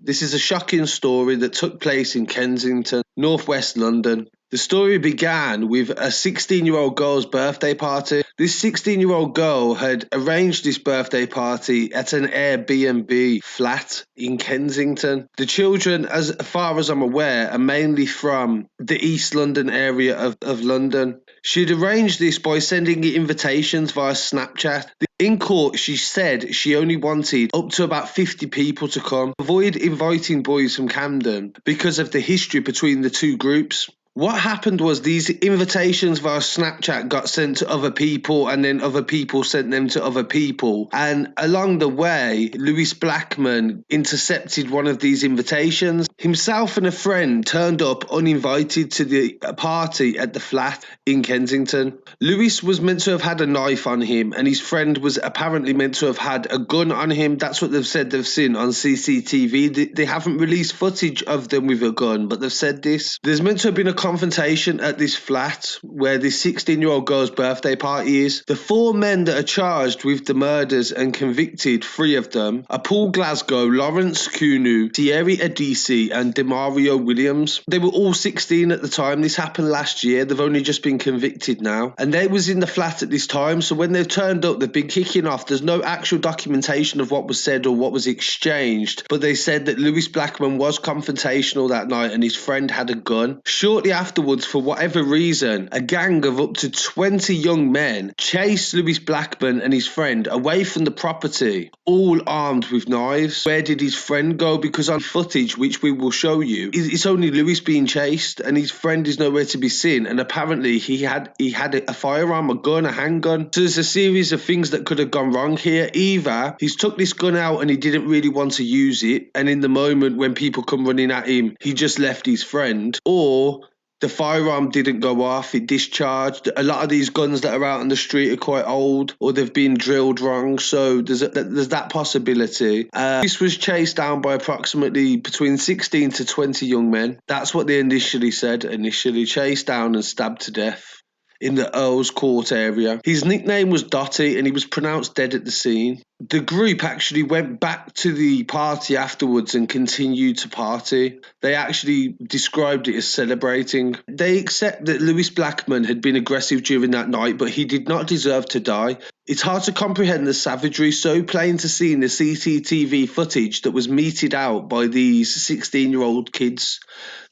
This is a shocking story that took place in Kensington, northwest London. The story began with a 16-year-old girl's birthday party. This 16-year-old girl had arranged this birthday party at an Airbnb flat in Kensington. The children, as far as I'm aware, are mainly from the East London area of London. She'd arranged this by sending invitations via Snapchat. In court, she said she only wanted up to about 50 people to come. Avoid inviting boys from Camden because of the history between the two groups. What happened was these invitations via Snapchat got sent to other people, and then other people sent them to other people. And along the way, Lewis Blackman intercepted one of these invitations. Himself and a friend turned up uninvited to the party at the flat in Kensington. Lewis was meant to have had a knife on him, and his friend was apparently meant to have had a gun on him. That's what they've said they've seen on CCTV. They haven't released footage of them with a gun, but they've said this. There's meant to have been a confrontation at this flat where this 16-year-old girl's birthday party is. The four men that are charged with the murders and convicted, three of them, are Paul Glasgow, Lawrence Kunu, Thierry Adisi and Demario Williams. They were all 16 at the time. This happened last year. They've only just been convicted now. And they was in the flat at this time, so when they've turned up, they've been kicking off. There's no actual documentation of what was said or what was exchanged, but they said that Lewis Blackman was confrontational that night and his friend had a gun. Shortly afterwards, for whatever reason, a gang of up to 20 young men chased Lewis Blackman and his friend away from the property, all armed with knives. Where did his friend go? Because on footage, which we will show you, it's only Lewis being chased and his friend is nowhere to be seen, and apparently he had a firearm, a gun, a handgun. So there's a series of things that could have gone wrong here. Either he's took this gun out and he didn't really want to use it, and in the moment when people come running at him, he just left his friend, or the firearm didn't go off, it discharged. A lot of these guns that are out on the street are quite old, or they've been drilled wrong, so there's that possibility. This was chased down by approximately between 16 to 20 young men. That's what they initially said, chased down and stabbed to death in the Earl's Court area. His nickname was Dotty and he was pronounced dead at the scene. The group actually went back to the party afterwards and continued to party. They actually described it as celebrating. They accept that Lewis Blackman had been aggressive during that night, but he did not deserve to die. It's hard to comprehend the savagery so plain to see in the CCTV footage that was meted out by these 16-year-old kids.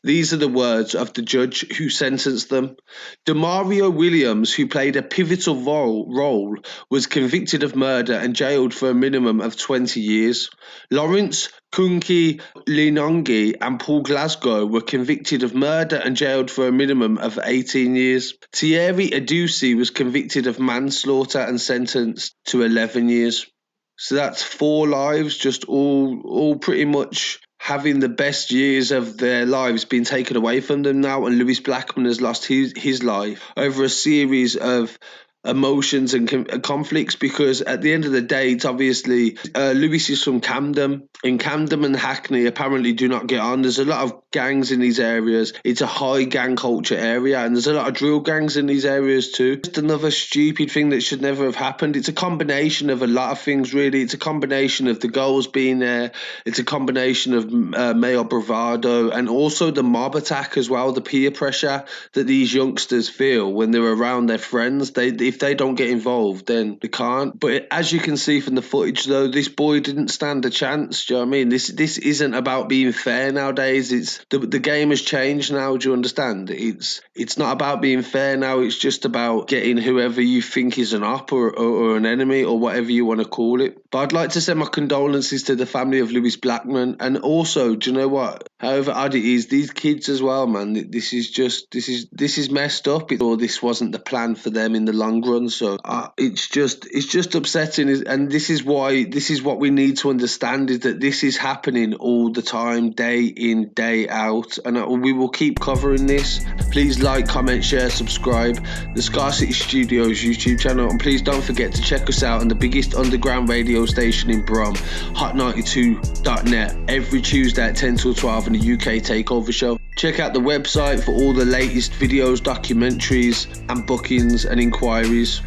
These are the words of the judge who sentenced them. Demario Williams, who played a pivotal role, was convicted of murder and jailed for a minimum of 20 years. Lawrence Kunki Linongi and Paul Glasgow were convicted of murder and jailed for a minimum of 18 years. Thierry Adisi was convicted of manslaughter and sentenced to 11 years. So that's 4 lives, just all pretty much having the best years of their lives being taken away from them now, and Lewis Blackman has lost his life over a series of emotions and conflicts, because at the end of the day, it's obviously Lewis is from Camden, and Camden and Hackney apparently do not get on. There's a lot of gangs in these areas. It's a high gang culture area, and there's a lot of drill gangs in these areas too. Just another stupid thing that should never have happened. It's a combination of a lot of things, really. It's a combination of the girls being there. It's a combination of male bravado, and also the mob attack as well, the peer pressure that these youngsters feel when they're around their friends. If they don't get involved, then they can't. But as you can see from the footage, though, this boy didn't stand a chance. Do you know what I mean? This isn't about being fair nowadays. It's the game has changed now. Do you understand? It's not about being fair now. It's just about getting whoever you think is an op or an enemy or whatever you want to call it. But I'd like to send my condolences to the family of Lewis Blackman, and also, do you know what? However odd it is, these kids as well, man. This is messed up. Or this wasn't the plan for them in the long run. So it's just upsetting, and this is what we need to understand, is that this is happening all the time, day in, day out, and we will keep covering this. Please like, comment, share, subscribe the Scarcity Studios YouTube channel, and please don't forget to check us out on the biggest underground radio station in Brum, hot92.net, every Tuesday at 10 till 12 in the UK Takeover Show. Check out the website for all the latest videos, documentaries and bookings and inquiries.